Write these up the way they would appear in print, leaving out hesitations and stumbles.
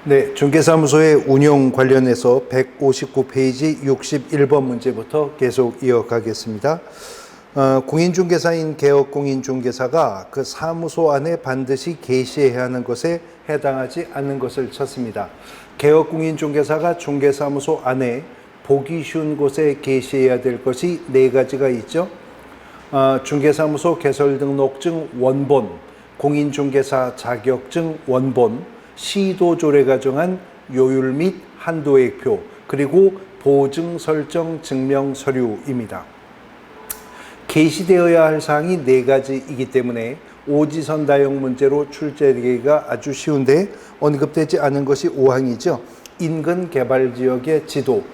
네, 중개사무소의 운영 관련해서 159페이지 61번 문제부터 계속 이어가겠습니다. 공인중개사인 개업공인중개사가 그 사무소 안에 반드시 게시해야 하는 것에 해당하지 않는 것을 쳤습니다. 개업공인중개사가 중개사무소 안에 보기 쉬운 곳에 게시해야 될 것이 4가지가 있죠. 중개사무소 개설등록증 원본, 공인중개사 자격증 원본, 시도조례가 정한 요율 및 한도액표, 그리고 보증 설정 증명 서류입니다. 게시되어야 할 사항이 4가지이기 때문에 오지선다형 문제로 출제되기가 아주 쉬운데 언급되지 않은 것이 5항이죠. 인근 개발지역의 지도.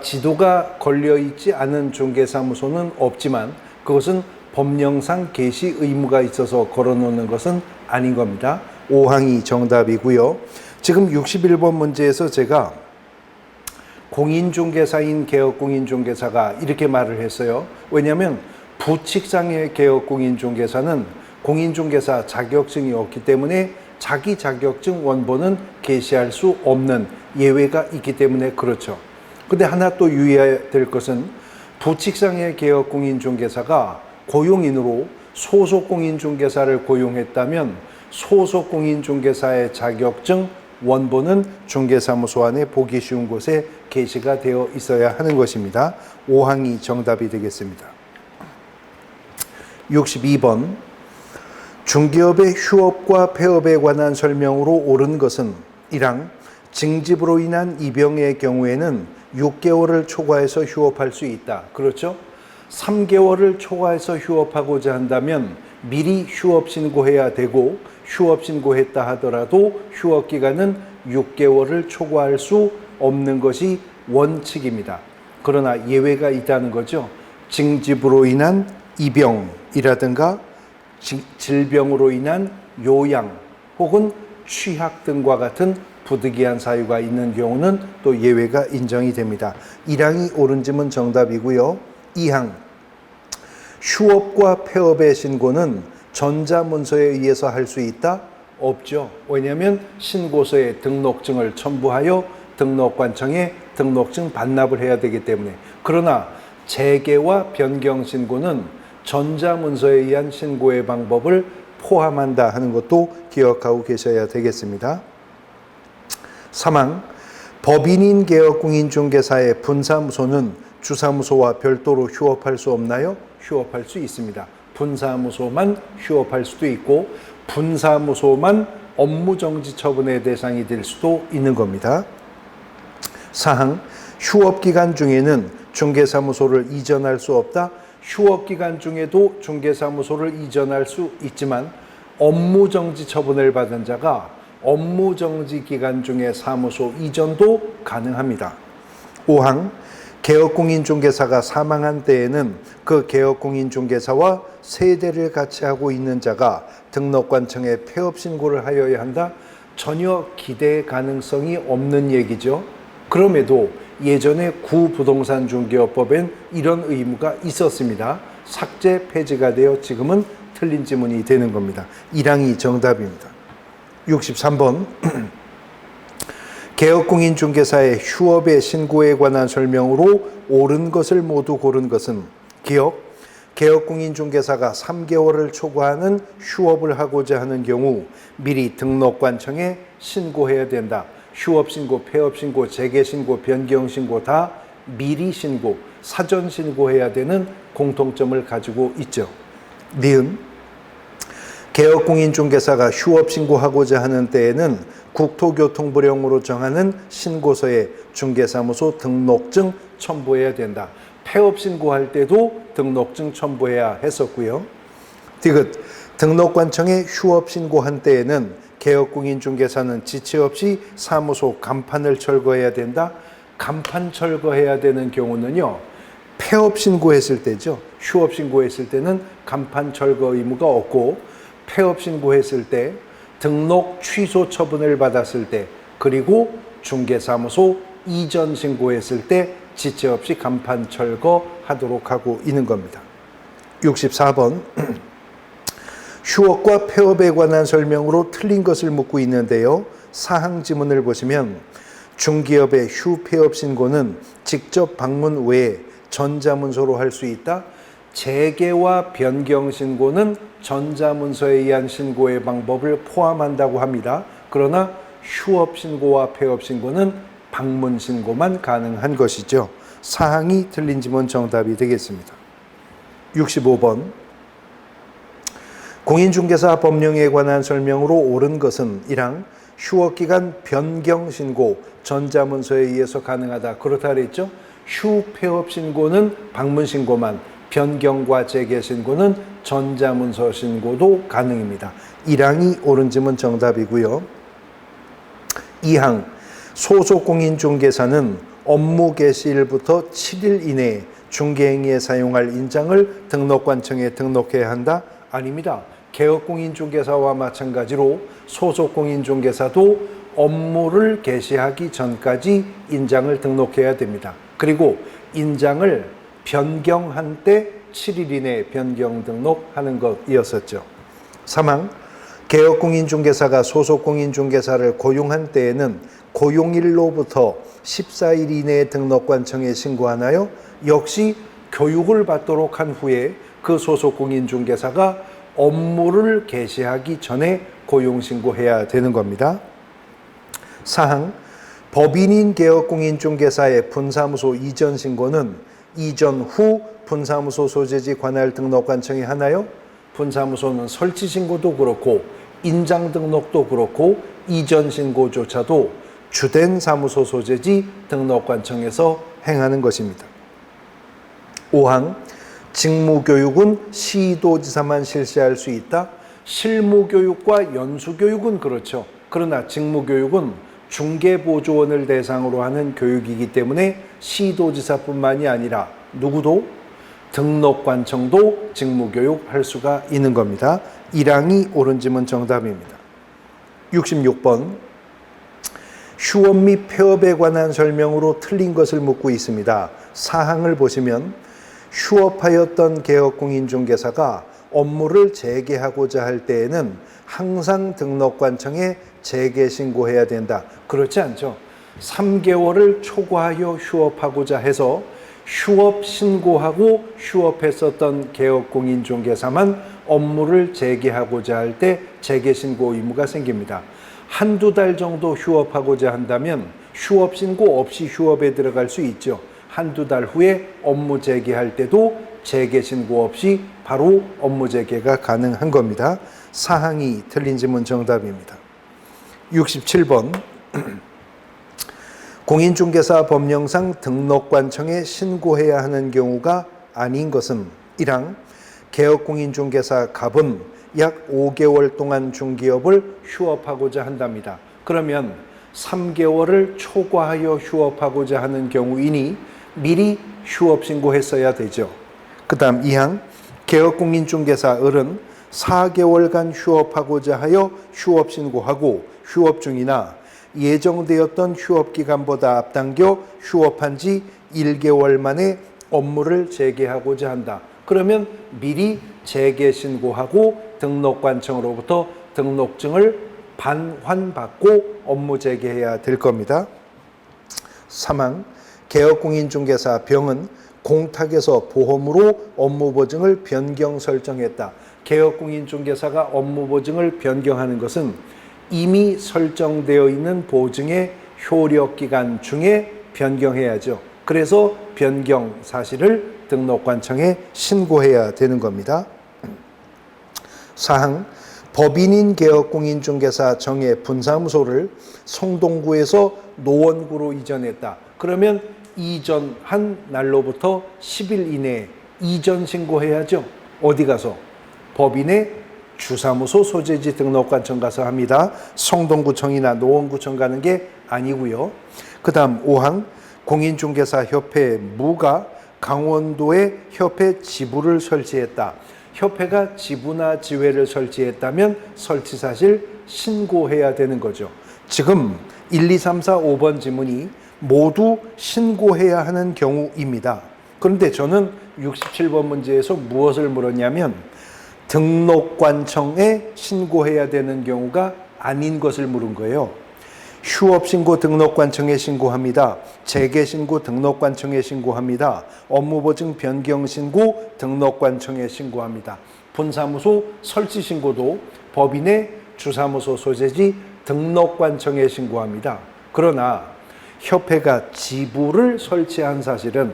지도가 걸려있지 않은 중개사무소는 없지만 그것은 법령상 게시 의무가 있어서 걸어놓는 것은 아닌 겁니다. 5항이 정답이고요. 지금 61번 문제에서 제가 공인중개사인 개업공인중개사가 이렇게 말을 했어요. 왜냐하면 부칙상의 개업공인중개사는 공인중개사 자격증이 없기 때문에 자기 자격증 원본은 게시할 수 없는 예외가 있기 때문에 그렇죠. 근데 하나 또 유의해야 될 것은 부칙상의 개업공인중개사가 고용인으로 소속공인중개사를 고용했다면 소속공인중개사의 자격증 원본은 중개사무소 안에 보기 쉬운 곳에 게시가 되어 있어야 하는 것입니다. 5항이 정답이 되겠습니다. 62번 중개업의 휴업과 폐업에 관한 설명으로 옳은 것은 1항 징집으로 인한 입영의 경우에는 6개월을 초과해서 휴업할 수 있다. 그렇죠? 3개월을 초과해서 휴업하고자 한다면 미리 휴업 신고해야 되고 휴업 신고했다 하더라도 휴업 기간은 6개월을 초과할 수 없는 것이 원칙입니다. 그러나 예외가 있다는 거죠. 징집으로 인한 입영이라든가 질병으로 인한 요양 혹은 취학 등과 같은 부득이한 사유가 있는 경우는 또 예외가 인정이 됩니다. 1항이 옳은 질문 정답이고요. 2항 휴업과 폐업의 신고는 전자문서에 의해서 할 수 있다? 없죠. 왜냐하면 신고서에 등록증을 첨부하여 등록관청에 등록증 반납을 해야 되기 때문에. 그러나 재개와 변경 신고는 전자문서에 의한 신고의 방법을 포함한다 하는 것도 기억하고 계셔야 되겠습니다. 3항 법인인 개업공인중개사의 분사무소는 주사무소와 별도로 휴업할 수 없나요? 휴업할 수 있습니다. 분사무소만 휴업할 수도 있고 분사무소만 업무정지 처분의 대상이 될 수도 있는 겁니다. 4항 휴업기간 중에는 중개사무소를 이전할 수 없다. 휴업기간 중에도 중개사무소를 이전할 수 있지만 업무정지 처분을 받은 자가 업무정지 기간 중에 사무소 이전도 가능합니다. 5항 개업공인중개사가 사망한 때에는 그 개업공인중개사와 세대를 같이 하고 있는 자가 등록관청에 폐업신고를 하여야 한다? 전혀 기대 가능성이 없는 얘기죠. 그럼에도 예전에 구부동산중개업법엔 이런 의무가 있었습니다. 삭제 폐지가 되어 지금은 틀린 지문이 되는 겁니다. 1항이 정답입니다. 63번 개업공인중개사의 휴업의 신고에 관한 설명으로 옳은 것을 모두 고른 것은 개업공인중개사가 3개월을 초과하는 휴업을 하고자 하는 경우 미리 등록관청에 신고해야 된다. 휴업신고, 폐업신고, 재개신고, 변경신고 다 미리 신고, 사전 신고해야 되는 공통점을 가지고 있죠. 니은 개업공인중개사가 휴업 신고하고자 하는 때에는 국토교통부령으로 정하는 신고서에 중개사무소 등록증 첨부해야 된다. 폐업 신고할 때도 등록증 첨부해야 했었고요. 디귿 등록관청에 휴업 신고한 때에는 개업공인중개사는 지체 없이 사무소 간판을 철거해야 된다. 간판 철거해야 되는 경우는요. 폐업 신고했을 때죠. 휴업 신고했을 때는 간판 철거 의무가 없고 폐업 신고했을 때 등록 취소 처분을 받았을 때 그리고 중개사무소 이전 신고했을 때 지체 없이 간판 철거하도록 하고 있는 겁니다. 64번 휴업과 폐업에 관한 설명으로 틀린 것을 묻고 있는데요. 사항 지문을 보시면 중기업의 휴폐업 신고는 직접 방문 외에 전자문서로 할 수 있다. 재개와 변경 신고는 전자문서에 의한 신고의 방법을 포함한다고 합니다. 그러나 휴업 신고와 폐업 신고는 방문 신고만 가능한 것이죠. 사항이 틀린 지문 정답이 되겠습니다. 65번. 공인중개사 법령에 관한 설명으로 옳은 것은 1항 휴업기간 변경 신고 전자문서에 의해서 가능하다. 그렇다 그랬죠. 휴폐업 신고는 방문 신고만, 변경과 재개 신고는 전자문서 신고도 가능입니다. 1항이 옳은 지문 정답이고요. 2항 소속공인중개사는 업무 개시일부터 7일 이내에 중개행위에 사용할 인장을 등록관청에 등록해야 한다? 아닙니다. 개업공인중개사와 마찬가지로 소속공인중개사도 업무를 개시하기 전까지 인장을 등록해야 됩니다. 그리고 인장을 변경한 때 7일 이내에 변경 등록하는 것이었었죠. 3항 개업공인중개사가 소속공인중개사를 고용한 때에는 고용일로부터 14일 이내에 등록관청에 신고하나요? 역시 교육을 받도록 한 후에 그 소속공인중개사가 업무를 개시하기 전에 고용신고해야 되는 겁니다. 4항 법인인 개업공인중개사의 분사무소 이전 신고는 이전 후 분사무소 소재지 관할 등록관청에 하나요? 분사무소는 설치 신고도 그렇고 인장 등록도 그렇고 이전 신고조차도 주된 사무소 소재지 등록관청에서 행하는 것입니다. 5항 직무교육은 시도지사만 실시할 수 있다. 실무교육과 연수교육은 그렇죠. 그러나 직무교육은 중개보조원을 대상으로 하는 교육이기 때문에 시도지사뿐만이 아니라 누구도 등록관청도 직무교육 할 수가 있는 겁니다. 1항이 옳은 지문 정답입니다. 66번 휴업 및 폐업에 관한 설명으로 틀린 것을 묻고 있습니다. 사항을 보시면 휴업하였던 개업공인중개사가 업무를 재개하고자 할 때에는 항상 등록관청에 재개신고해야 된다. 그렇지 않죠. 3개월을 초과하여 휴업하고자 해서 휴업 신고하고 휴업했었던 개업공인중개사만 업무를 재개하고자 할 때 재개신고 의무가 생깁니다. 한두 달 정도 휴업하고자 한다면 휴업 신고 없이 휴업에 들어갈 수 있죠. 한두 달 후에 업무 재개할 때도 재개 신고 없이 바로 업무 재개가 가능한 겁니다. 사항이 틀린 지문 정답입니다. 67번 공인중개사 법령상 등록관청에 신고해야 하는 경우가 아닌 것은 1항 개업공인중개사 갑은 약 5개월 동안 중기업을 휴업하고자 한답니다. 그러면 3개월을 초과하여 휴업하고자 하는 경우이니 미리 휴업 신고했어야 되죠. 그 다음 2항 개업공인중개사 을은 4개월간 휴업하고자 하여 휴업 신고하고 휴업 중이나 예정되었던 휴업기간보다 앞당겨 휴업한 지 1개월 만에 업무를 재개하고자 한다. 그러면 미리 재개 신고하고 등록관청으로부터 등록증을 반환받고 업무 재개해야 될 겁니다. 3항 개업공인중개사 병은 공탁에서 보험으로 업무보증을 변경 설정했다. 개업공인중개사가 업무보증을 변경하는 것은 이미 설정되어 있는 보증의 효력기간 중에 변경해야죠. 그래서 변경 사실을 등록관청에 신고해야 되는 겁니다. 4항 법인인 개업공인중개사 정의 분사무소를 성동구에서 노원구로 이전했다. 그러면 이전한 날로부터 10일 이내에 이전 신고해야죠. 어디 가서? 법인의 주사무소 소재지 등록관청 가서 합니다. 성동구청이나 노원구청 가는 게 아니고요. 그 다음 5항 공인중개사 협회 무가 강원도에 협회 지부를 설치했다. 협회가 지부나 지회를 설치했다면 설치 사실 신고해야 되는 거죠. 지금 1, 2, 3, 4, 5번 지문이 모두 신고해야 하는 경우입니다. 그런데 저는 67번 문제에서 무엇을 물었냐면 등록관청에 신고해야 되는 경우가 아닌 것을 물은 거예요. 휴업신고 등록관청에 신고합니다. 재개신고 등록관청에 신고합니다. 업무보증 변경신고 등록관청에 신고합니다. 본사무소 설치신고도 법인의 주사무소 소재지 등록관청에 신고합니다. 그러나 협회가 지부를 설치한 사실은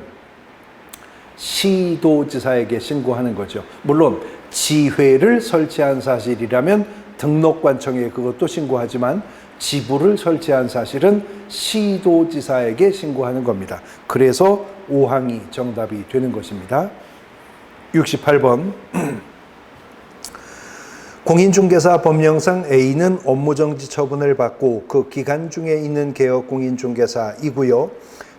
시도지사에게 신고하는 거죠. 물론 지회를 설치한 사실이라면 등록관청에 그것도 신고하지만 지부를 설치한 사실은 시도지사에게 신고하는 겁니다. 그래서 5항이 정답이 되는 것입니다. 68번 공인중개사 법령상 A는 업무정지 처분을 받고 그 기간 중에 있는 개업공인중개사이고요.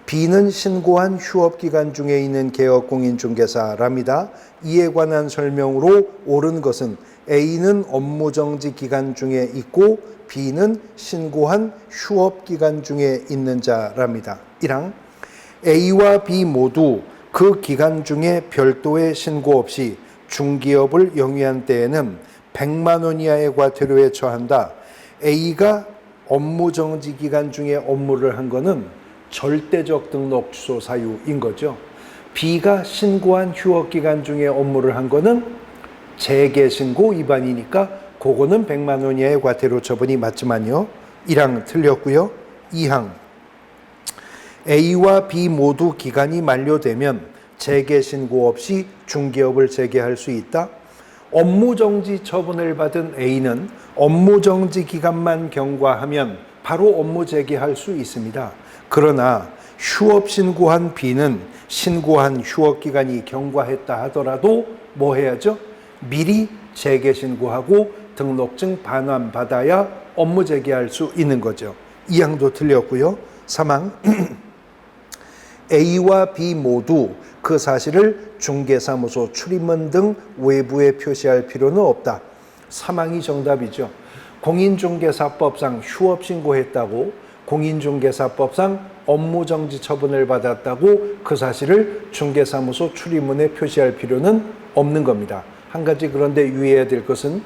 B는 신고한 휴업기간 중에 있는 개업공인중개사랍니다. 이에 관한 설명으로 옳은 것은 A는 업무정지 기간 중에 있고 B는 신고한 휴업기간 중에 있는 자랍니다. 1항 A와 B 모두 그 기간 중에 별도의 신고 없이 중기업을 영위한 때에는 100만 원 이하의 과태료에 처한다. A가 업무정지 기간 중에 업무를 한 거는 절대적 등록 취소 사유인 거죠. B가 신고한 휴업기간 중에 업무를 한 거는 재개신고 위반이니까 그거는 100만 원 이하의 과태료 처분이 맞지만요. 1항 틀렸고요. 2항 A와 B 모두 기간이 만료되면 재개신고 없이 중개업을 재개할 수 있다. 업무정지 처분을 받은 A는 업무정지 기간만 경과하면 바로 업무 재개할 수 있습니다. 그러나 휴업 신고한 B는 신고한 휴업 기간이 경과했다 하더라도 뭐 해야죠? 미리 재개 신고하고 등록증 반환받아야 업무 재개할 수 있는 거죠. 2항도 틀렸고요. 3항 A와 B 모두 그 사실을 중개사무소 출입문 등 외부에 표시할 필요는 없다. 3항이 정답이죠. 공인중개사법상 휴업 신고했다고 공인중개사법상 업무정지 처분을 받았다고 그 사실을 중개사무소 출입문에 표시할 필요는 없는 겁니다. 한 가지 그런데 유의해야 될 것은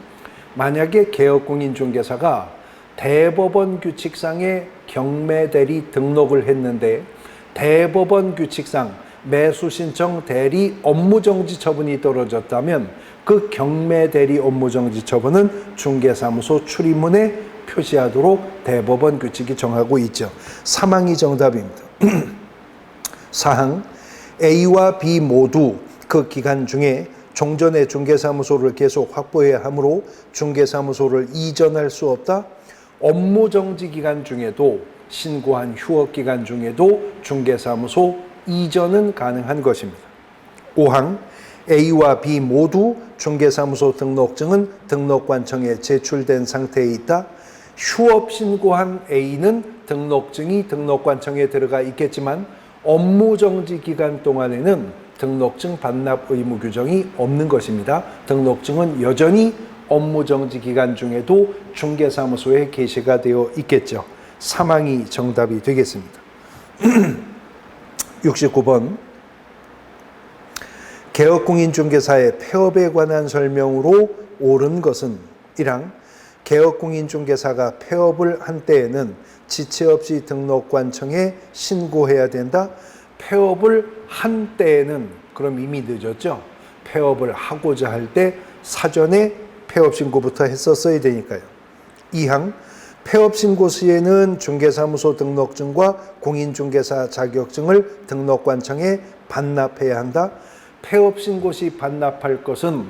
만약에 개업공인중개사가 대법원 규칙상의 경매대리 등록을 했는데 대법원 규칙상 매수신청 대리 업무정지 처분이 떨어졌다면 그 경매대리 업무정지 처분은 중개사무소 출입문에 표시하도록 대법원 규칙이 정하고 있죠. 3항이 정답입니다. 4항 A와 B 모두 그 기간 중에 종전에 중개사무소를 계속 확보해야 하므로 중개사무소를 이전할 수 없다. 업무정지 기간 중에도 신고한 휴업 기간 중에도 중개사무소 이전은 가능한 것입니다. 5항 A와 B 모두 중개사무소 등록증은 등록관청에 제출된 상태에 있다. 휴업 신고한 A는 등록증이 등록관청에 들어가 있겠지만 업무정지 기간 동안에는 등록증 반납 의무 규정이 없는 것입니다. 등록증은 여전히 업무정지 기간 중에도 중개사무소에 게시가 되어 있겠죠. 3항이 정답이 되겠습니다. 69번 개업공인중개사의 폐업에 관한 설명으로 옳은 것은 1항 개업공인중개사가 폐업을 한 때에는 지체 없이 등록관청에 신고해야 된다. 폐업을 한 때에는 그럼 이미 늦었죠. 폐업을 하고자 할 때 사전에 폐업신고부터 했었어야 되니까요. 2항 폐업신고 시에는 중개사무소 등록증과 공인중개사 자격증을 등록관청에 반납해야 한다. 폐업신고 시 반납할 것은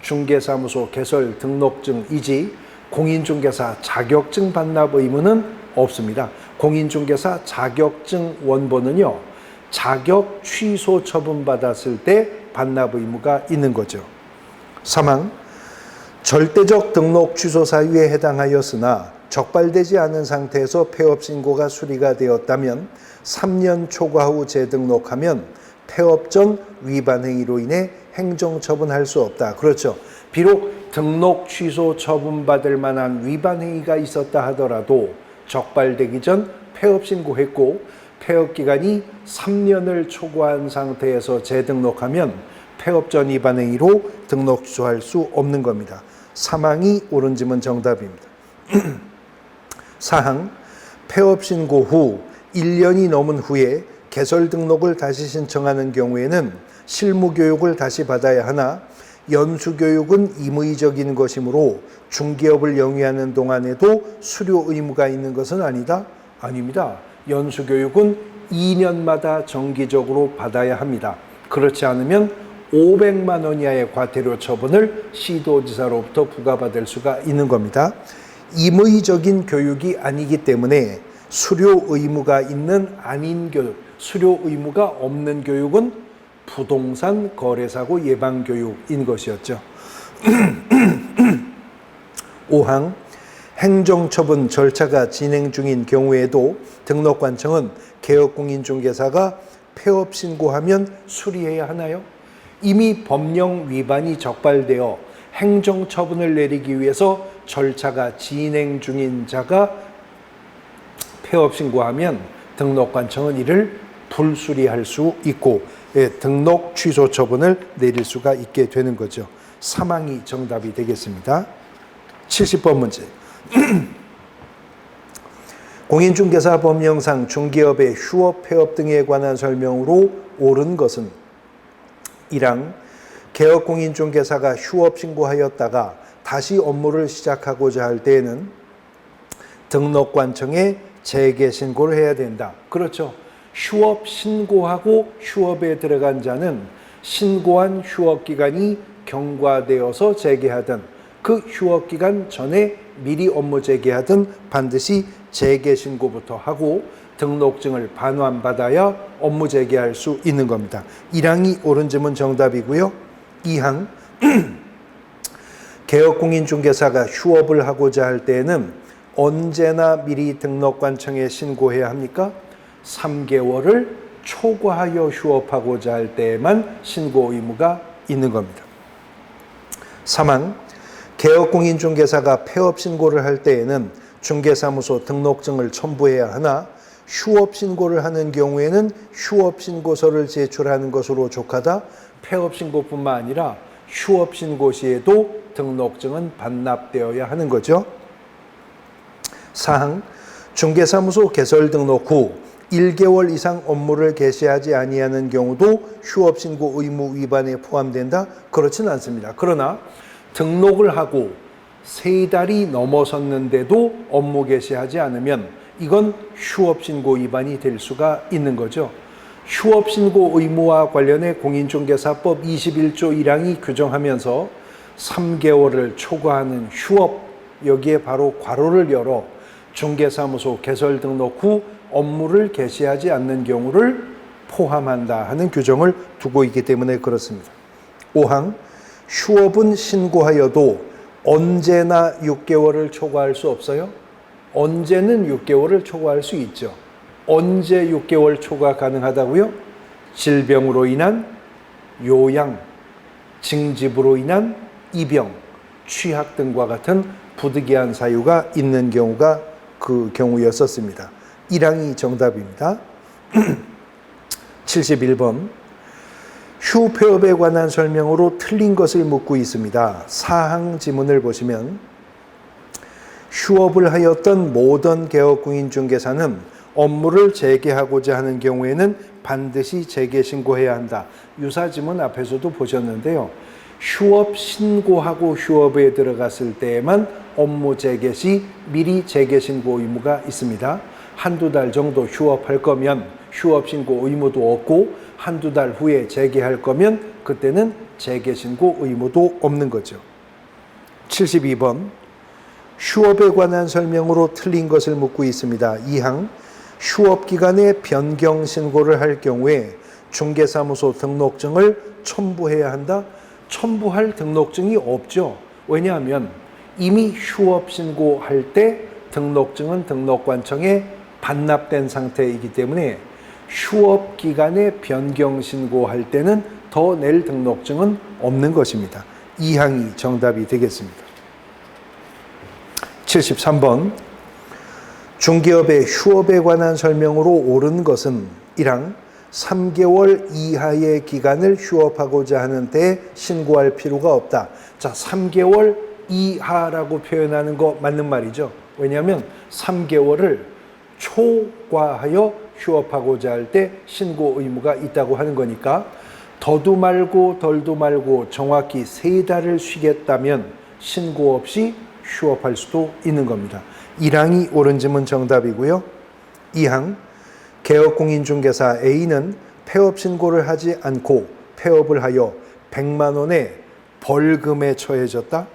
중개사무소 개설 등록증이지 공인중개사 자격증 반납 의무는 없습니다. 공인중개사 자격증 원본은요, 자격 취소 처분 받았을 때 반납 의무가 있는 거죠. 3항 절대적 등록 취소 사유에 해당하였으나 적발되지 않은 상태에서 폐업 신고가 수리가 되었다면 3년 초과 후 재등록하면 폐업 전 위반 행위로 인해 행정처분할 수 없다. 그렇죠. 비록 등록 취소 처분받을 만한 위반 행위가 있었다 하더라도 적발되기 전 폐업 신고했고 폐업 기간이 3년을 초과한 상태에서 재등록하면 폐업 전 위반 행위로 등록 취소할 수 없는 겁니다. 사망이 옳은 지문 정답입니다. 사항, 폐업 신고 후 1년이 넘은 후에 개설 등록을 다시 신청하는 경우에는 실무 교육을 다시 받아야 하나 연수 교육은 임의적인 것이므로 중개업을 영위하는 동안에도 수료 의무가 있는 것은 아니다? 아닙니다. 연수 교육은 2년마다 정기적으로 받아야 합니다. 그렇지 않으면 500만 원 이하의 과태료 처분을 시도지사로부터 부과받을 수가 있는 겁니다. 임의적인 교육이 아니기 때문에 수료 의무가 있는 아닌 교육, 수료 의무가 없는 교육은 부동산 거래사고 예방 교육인 것이었죠. 5항, 행정처분 절차가 진행 중인 경우에도 등록관청은 개업공인중개사가 폐업 신고하면 수리해야 하나요? 이미 법령 위반이 적발되어 행정처분을 내리기 위해서 절차가 진행 중인 자가 폐업 신고하면 등록관청은 이를 불수리할 수 있고 등록 취소 처분을 내릴 수가 있게 되는 거죠. 사망이 정답이 되겠습니다. 70번 문제. 공인중개사 법령상 중개업의 휴업, 폐업 등에 관한 설명으로 옳은 것은 1항, 개업공인중개사가 휴업 신고하였다가 다시 업무를 시작하고자 할 때에는 등록관청에 재개 신고를 해야 된다. 그렇죠. 휴업 신고하고 휴업에 들어간 자는 신고한 휴업기간이 경과되어서 재개하든 그 휴업기간 전에 미리 업무 재개하든 반드시 재개 신고부터 하고 등록증을 반환받아야 업무 재개할 수 있는 겁니다. 1항이 옳은 지문 정답이고요. 2항, 개업공인중개사가 휴업을 하고자 할 때에는 언제나 미리 등록관청에 신고해야 합니까? 3개월을 초과하여 휴업하고자 할 때에만 신고 의무가 있는 겁니다. 3항, 개업공인중개사가 폐업 신고를 할 때에는 중개사무소 등록증을 첨부해야 하나 휴업 신고를 하는 경우에는 휴업 신고서를 제출하는 것으로 족하다. 폐업 신고뿐만 아니라 휴업 신고 시에도 등록증은 반납되어야 하는 거죠. 4항, 중개사무소 개설 등록 후 1개월 이상 업무를 개시하지 아니하는 경우도 휴업 신고 의무 위반에 포함된다? 그렇지는 않습니다. 그러나 등록을 하고 3달이 넘어섰는데도 업무 개시하지 않으면 이건 휴업 신고 위반이 될 수가 있는 거죠. 휴업 신고 의무와 관련해 공인중개사법 21조 1항이 규정하면서 3개월을 초과하는 휴업, 여기에 바로 괄호를 열어 중개사무소 개설 등록 후 업무를 개시하지 않는 경우를 포함한다 하는 규정을 두고 있기 때문에 그렇습니다. 5항, 휴업은 신고하여도 언제나 6개월을 초과할 수 없어요? 언제는 6개월을 초과할 수 있죠. 언제 6개월 초과 가능하다고요? 질병으로 인한 요양, 징집으로 인한 입영, 취학 등과 같은 부득이한 사유가 있는 경우가 그 경우였었습니다. 1항이 정답입니다. 71번. 휴폐업에 관한 설명으로 틀린 것을 묻고 있습니다. 4항 지문을 보시면 휴업을 하였던 모든 개업공인중개사는 업무를 재개하고자 하는 경우에는 반드시 재개 신고해야 한다. 유사 지문 앞에서도 보셨는데요. 휴업 신고하고 휴업에 들어갔을 때에만 업무 재개 시 미리 재개 신고 의무가 있습니다. 한두 달 정도 휴업할 거면 휴업 신고 의무도 없고 한두 달 후에 재개할 거면 그때는 재개 신고 의무도 없는 거죠. 72번. 휴업에 관한 설명으로 틀린 것을 묻고 있습니다. 2항. 휴업 기간에 변경 신고를 할 경우에 중개사무소 등록증을 첨부해야 한다? 첨부할 등록증이 없죠. 왜냐하면 이미 휴업 신고할 때 등록증은 등록관청에 반납된 상태이기 때문에 휴업 기간에 변경 신고할 때는 더 낼 등록증은 없는 것입니다. 2항이 정답이 되겠습니다. 73번. 중개업의 휴업에 관한 설명으로 옳은 것은 1항, 3개월 이하의 기간을 휴업하고자 하는 데 신고할 필요가 없다. 자, 3개월 이하라고 표현하는 거 맞는 말이죠. 왜냐하면 3개월을 초과하여 휴업하고자 할 때 신고 의무가 있다고 하는 거니까 더도 말고 덜도 말고 정확히 3달을 쉬겠다면 신고 없이 휴업할 수도 있는 겁니다. 1항이 옳은 질문 정답이고요. 2항 개업공인중개사 A는 폐업 신고를 하지 않고 폐업을 하여 100만 원의 벌금에 처해졌다.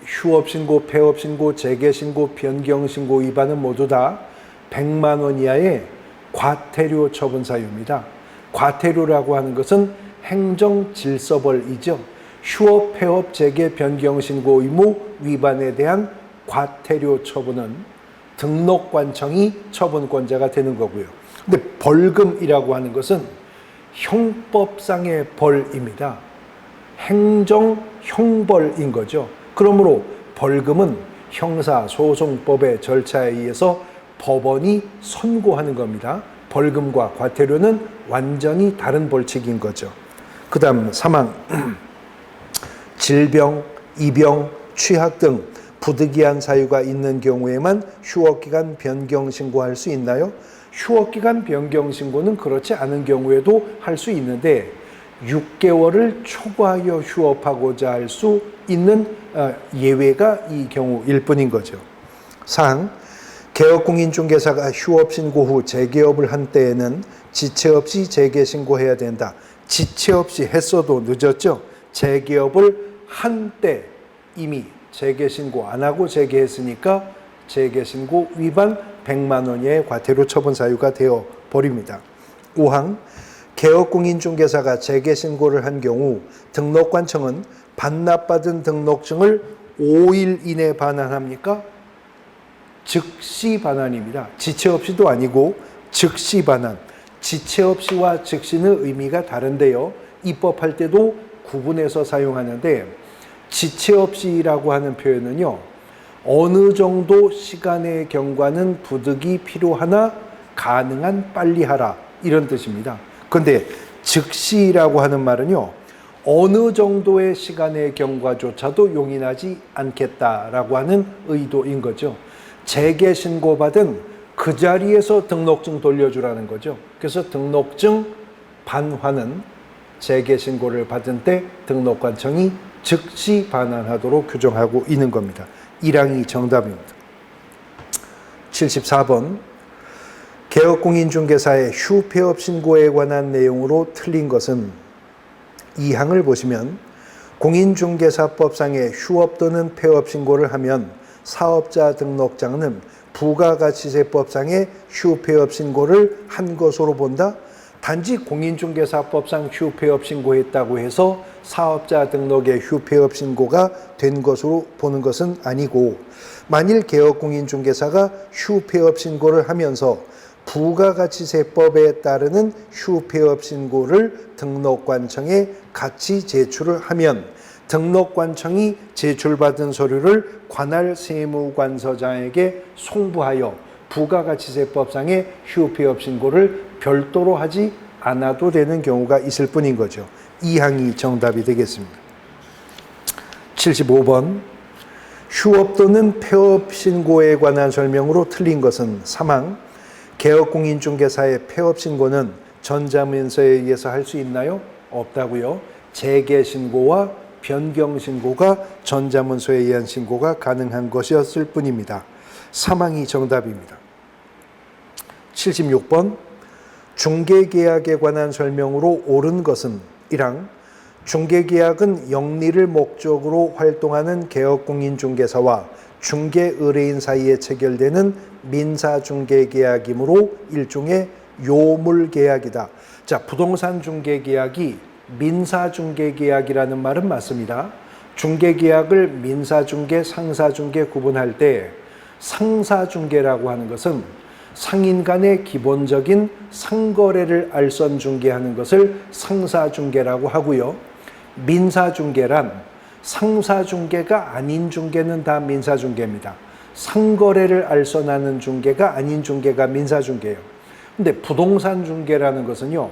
휴업신고, 폐업신고, 재개신고, 변경신고 위반은 모두 다 100만 원 이하의 과태료 처분 사유입니다. 과태료라고 하는 것은 행정질서벌이죠. 휴업, 폐업, 재개, 변경신고 의무 위반에 대한 과태료 처분은 등록관청이 처분권자가 되는 거고요. 근데 벌금이라고 하는 것은 형법상의 벌입니다. 행정 형벌인 거죠. 그러므로 벌금은 형사소송법의 절차에 의해서 법원이 선고하는 겁니다. 벌금과 과태료는 완전히 다른 벌칙인 거죠. 그 다음 3항 질병, 입영, 취학 등 부득이한 사유가 있는 경우에만 휴업기간 변경 신고할 수 있나요? 휴업기간 변경 신고는 그렇지 않은 경우에도 할 수 있는데 6개월을 초과하여 휴업하고자 할 수 있는 예외가 이 경우일 뿐인 거죠. 4항 개업공인중개사가 휴업 신고 후 재개업을 한 때에는 지체 없이 재개 신고해야 된다. 지체 없이 했어도 늦었죠. 재개업을 한 때 이미 재개 신고 안 하고 재개했으니까 재개 신고 위반 100만 원의 과태료 처분 사유가 되어 버립니다. 5항 개업공인중개사가 재개 신고를 한 경우 등록관청은 반납받은 등록증을 5일 이내 반환합니까? 즉시 반환입니다. 지체 없이도 아니고 즉시 반환. 지체 없이와 즉시는 의미가 다른데요. 입법할 때도 구분해서 사용하는데 지체 없이라고 하는 표현은요. 어느 정도 시간의 경과는 부득이 필요하나 가능한 빨리 하라 이런 뜻입니다. 그런데 즉시라고 하는 말은요. 어느 정도의 시간의 경과조차도 용인하지 않겠다라고 하는 의도인 거죠. 재개 신고받은 그 자리에서 등록증 돌려주라는 거죠. 그래서 등록증 반환은 재개 신고를 받은 때 등록관청이 즉시 반환하도록 규정하고 있는 겁니다. 1항이 정답입니다. 74번 개업공인중개사의 휴폐업 신고에 관한 내용으로 틀린 것은 2항을 보시면 공인중개사법상의 휴업 또는 폐업 신고를 하면 사업자 등록장은 부가가치세법상의 휴폐업 신고를 한 것으로 본다. 단지 공인중개사법상 휴폐업 신고했다고 해서 사업자 등록의 휴폐업 신고가 된 것으로 보는 것은 아니고 만일 개업공인중개사가 휴폐업 신고를 하면서 부가가치세법에 따르는 휴폐업 신고를 등록관청에 같이 제출을 하면 등록관청이 제출받은 서류를 관할 세무관서장에게 송부하여 부가가치세법상의 휴폐업 신고를 별도로 하지 않아도 되는 경우가 있을 뿐인 거죠. 2항이 정답이 되겠습니다. 75번 휴업 또는 폐업 신고에 관한 설명으로 틀린 것은 3항 개업공인중개사의 폐업 신고는 전자문서에 의해서 할 수 있나요? 없다고요. 재개 신고와 변경 신고가 전자문서에 의한 신고가 가능한 것이었을 뿐입니다. 3항이 정답입니다. 76번 중개계약에 관한 설명으로 옳은 것은 1항 중개계약은 영리를 목적으로 활동하는 개업공인중개사와 중개의뢰인 사이에 체결되는 민사중개계약이므로 일종의 요물계약이다. 자, 부동산 중개계약이 민사중개계약이라는 말은 맞습니다. 중개계약을 민사중개, 상사중개 구분할 때 상사중개라고 하는 것은 상인 간의 기본적인 상거래를 알선중개하는 것을 상사중개라고 하고요. 민사중개란 상사중개가 아닌 중개는 다 민사중개입니다. 상거래를 알선하는 중개가 아닌 중개가 민사중개예요. 근데 부동산 중개라는 것은요,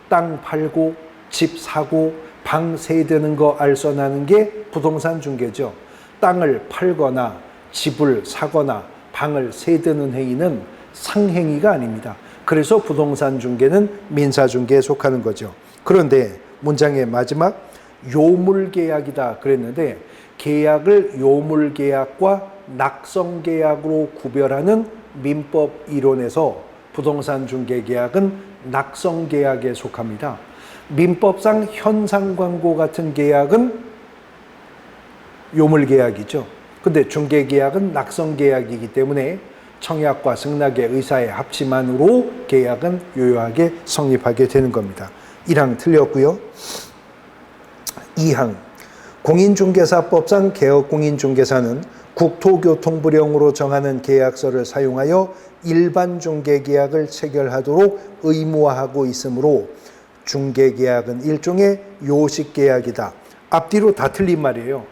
땅 팔고 집 사고 방 세드는 거 알선하는 게 부동산 중개죠. 땅을 팔거나 집을 사거나 방을 세드는 행위는 상행위가 아닙니다. 그래서 부동산 중개는 민사 중개에 속하는 거죠. 그런데 문장의 마지막 요물 계약이다 그랬는데, 계약을 요물 계약과 낙성 계약으로 구별하는 민법 이론에서 부동산 중개 계약은 낙성 계약에 속합니다. 민법상 현상 광고 같은 계약은 요물 계약이죠. 근데 중개 계약은 낙성 계약이기 때문에 청약과 승낙의 의사의 합치만으로 계약은 유효하게 성립하게 되는 겁니다. 1항 틀렸고요. 2항 공인중개사법상 개업공인중개사는 국토교통부령으로 정하는 계약서를 사용하여 일반 중개계약을 체결하도록 의무화하고 있으므로 중개계약은 일종의 요식계약이다. 앞뒤로 다 틀린 말이에요.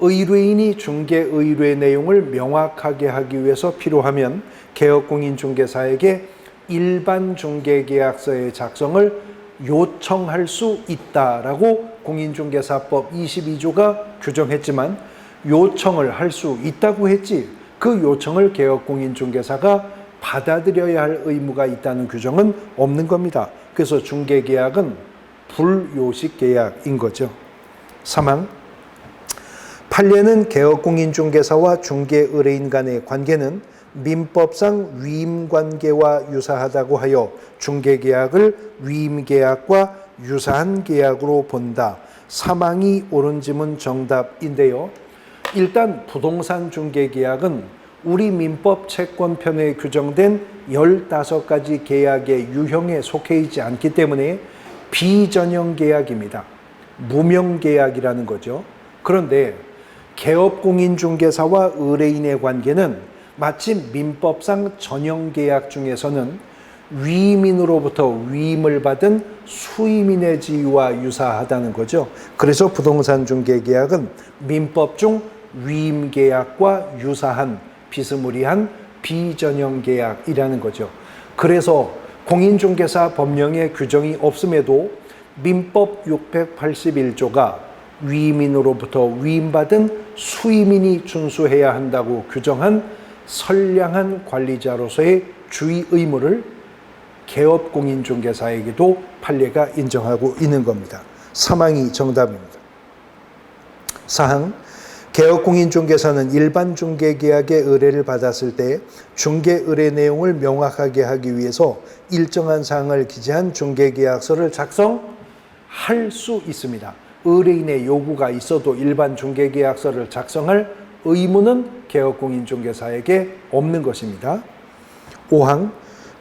의뢰인이 중개의뢰 내용을 명확하게 하기 위해서 필요하면 개업공인중개사에게 일반 중개계약서의 작성을 요청할 수 있다라고 공인중개사법 22조가 규정했지만, 요청을 할 수 있다고 했지 그 요청을 개업공인중개사가 받아들여야 할 의무가 있다는 규정은 없는 겁니다. 그래서 중개계약은 불요식계약인 거죠. 3항 판례는 개업공인중개사와 중개의뢰인 간의 관계는 민법상 위임관계와 유사하다고 하여 중개계약을 위임계약과 유사한 계약으로 본다. 3항이 옳은 지문 정답인데요. 일단 부동산 중개계약은 우리 민법 채권편에 규정된 15가지 계약의 유형에 속해 있지 않기 때문에 비전형 계약입니다. 무명 계약이라는 거죠. 그런데 개업공인중개사와 의뢰인의 관계는 마치 민법상 전형 계약 중에서는 위임인으로부터 위임을 받은 수임인의 지위와 유사하다는 거죠. 그래서 부동산 중개계약은 민법 중 위임계약과 유사한 비스무리한 비전형 계약이라는 거죠. 그래서 공인중개사 법령에 규정이 없음에도 민법 681조가 위임인으로부터 위임받은 수임인이 준수해야 한다고 규정한 선량한 관리자로서의 주의 의무를 개업공인중개사에게도 판례가 인정하고 있는 겁니다. 3항이 정답입니다. 4항 개업공인중개사는 일반 중개계약의 의뢰를 받았을 때 중개의뢰 내용을 명확하게 하기 위해서 일정한 사항을 기재한 중개계약서를 작성할 수 있습니다. 의뢰인의 요구가 있어도 일반 중개계약서를 작성할 의무는 개업공인중개사에게 없는 것입니다. 5항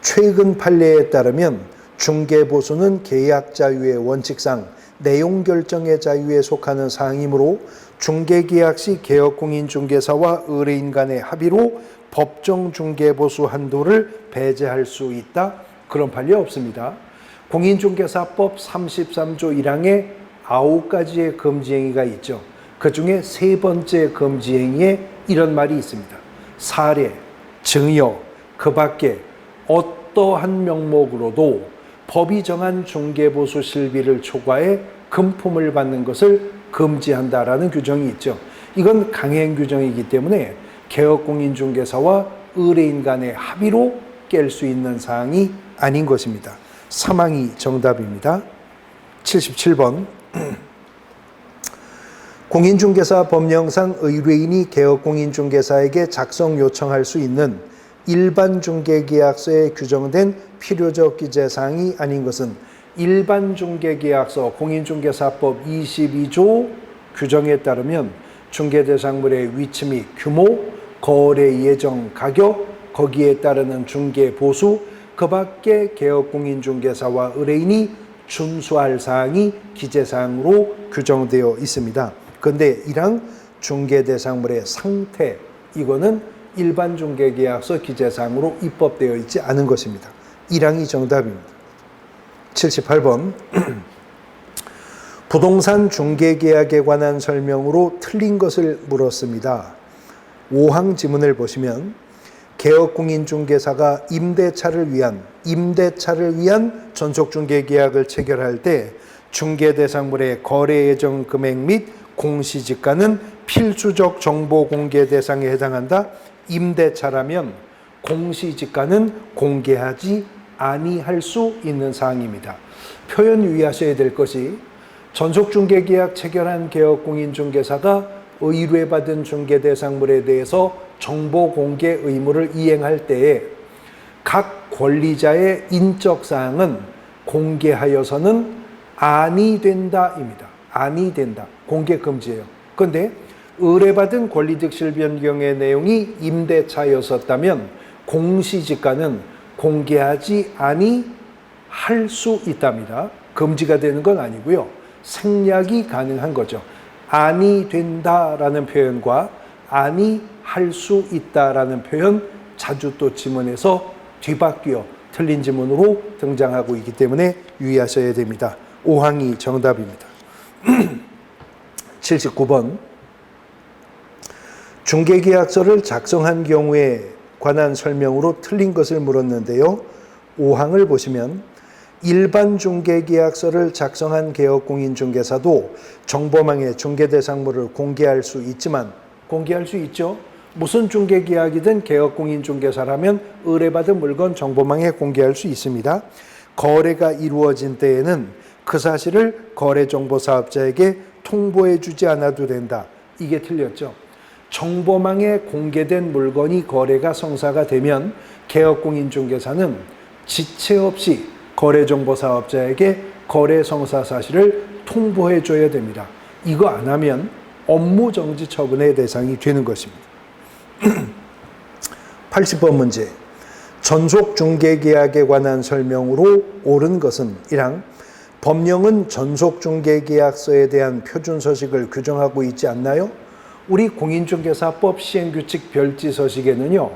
최근 판례에 따르면 중개보수는 계약 자유의 원칙상 내용 결정의 자유에 속하는 사항이므로 중개계약 시 개업공인중개사와 의뢰인 간의 합의로 법정 중개보수 한도를 배제할 수 있다. 그런 판례 없습니다. 공인중개사법 33조 1항에 9가지의 금지행위가 있죠. 그 중에 세 번째 금지행위에 이런 말이 있습니다. 사례, 증여, 그 밖에 어떠한 명목으로도 법이 정한 중개보수 실비를 초과해 금품을 받는 것을 금지한다라는 규정이 있죠. 이건 강행 규정이기 때문에 개업공인중개사와 의뢰인 간의 합의로 깰 수 있는 사항이 아닌 것입니다. 3항이 정답입니다. 77번 공인중개사 법령상 의뢰인이 개업공인중개사에게 작성 요청할 수 있는 일반 중개계약서에 규정된 필요적 기재사항이 아닌 것은 일반 중개계약서 공인중개사법 22조 규정에 따르면 중개대상물의 위치 및 규모, 거래 예정 가격, 거기에 따르는 중개보수, 그 밖에 개업공인중개사와 의뢰인이 준수할 사항이 기재사항으로 규정되어 있습니다. 그런데 이랑 중개대상물의 상태, 이거는 일반 중개계약서 기재사항으로 입법되어 있지 않은 것입니다. 1항이 정답입니다. 78번 부동산 중개계약에 관한 설명으로 틀린 것을 물었습니다. 5항 지문을 보시면 개업공인중개사가 임대차를 위한 전속중개계약을 체결할 때 중개대상물의 거래 예정 금액 및 공시지가는 필수적 정보 공개 대상에 해당한다. 임대차라면 공시지가는 공개하지 아니할 수 있는 사항입니다. 표현 유의하셔야 될 것이 전속중개계약 체결한 개업공인중개사가 의뢰받은 중개대상물에 대해서 정보 공개 의무를 이행할 때에 각 권리자의 인적사항은 공개하여서는 아니 된다입니다. 아니 된다. 공개 금지예요. 그런데 의뢰받은 권리득실 변경의 내용이 임대차였었다면 공시지가는 공개하지 아니할 수 있답니다. 금지가 되는 건 아니고요. 생략이 가능한 거죠. 아니 된다라는 표현과 아니 할 수 있다라는 표현 자주 또 지문에서 뒤바뀌어 틀린 지문으로 등장하고 있기 때문에 유의하셔야 됩니다. 5항이 정답입니다. 79번 중개계약서를 작성한 경우에 관한 설명으로 틀린 것을 물었는데요. 5항을 보시면 일반 중개계약서를 작성한 개업공인중개사도 정보망에 중개대상물을 공개할 수 있지만 공개할 수 있죠. 무슨 중개계약이든 개업공인중개사라면 의뢰받은 물건 정보망에 공개할 수 있습니다. 거래가 이루어진 때에는 그 사실을 거래정보사업자에게 통보해 주지 않아도 된다. 이게 틀렸죠. 정보망에 공개된 물건이 거래가 성사가 되면 개업공인중개사는 지체 없이 거래정보사업자에게 거래 성사 사실을 통보해 줘야 됩니다. 이거 안 하면 업무정지 처분의 대상이 되는 것입니다. 80번 문제. 전속중개계약에 관한 설명으로 옳은 것은 1항 법령은 전속중개계약서에 대한 표준서식을 규정하고 있지 않나요? 우리 공인중개사법 시행규칙 별지서식에는요.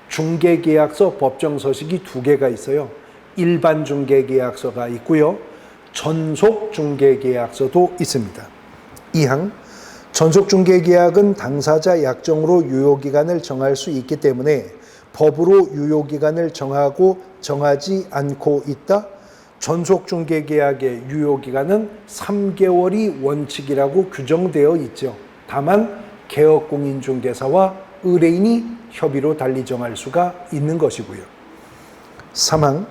중개계약서 법정서식이 2개가 있어요. 일반 중개계약서가 있고요. 전속중개계약서도 있습니다. 2항 전속중개계약은 당사자 약정으로 유효기간을 정할 수 있기 때문에 법으로 유효기간을 정하고 정하지 않고 있다. 전속중개계약의 유효기간은 3개월이 원칙이라고 규정되어 있죠. 다만 개업공인중개사와 의뢰인이 협의로 달리 정할 수가 있는 것이고요. 3항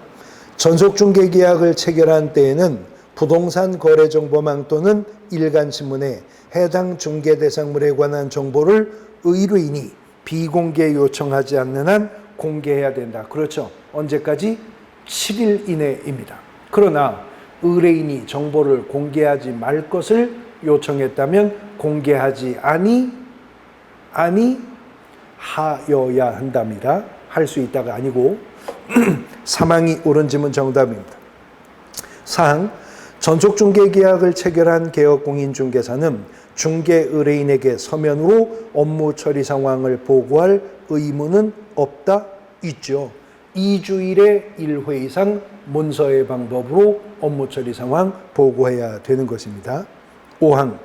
전속중개계약을 체결한 때에는 부동산 거래정보망 또는 일간신문에 해당 중개대상물에 관한 정보를 의뢰인이 비공개 요청하지 않는 한 공개해야 된다. 그렇죠. 언제까지? 7일 이내입니다. 그러나 의뢰인이 정보를 공개하지 말 것을 요청했다면 공개하지 아니하여야 한답니다. 할 수 있다가 아니고 3항이 옳은 지문 정답입니다. 4항 전속중개계약을 체결한 개업공인중개사는 중개의뢰인에게 서면으로 업무 처리 상황을 보고할 의무는 없다? 있죠. 2주일에 1회 이상 문서의 방법으로 업무 처리 상황 보고해야 되는 것입니다. 5항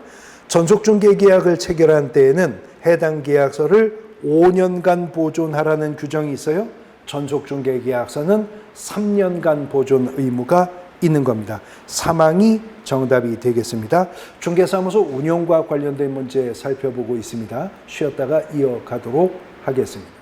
전속중개계약을 체결한 때에는 해당 계약서를 5년간 보존하라는 규정이 있어요. 전속중개계약서는 3년간 보존 의무가 있는 겁니다. 3항이 정답이 되겠습니다. 중개사무소 운영과 관련된 문제 살펴보고 있습니다. 쉬었다가 이어가도록 하겠습니다.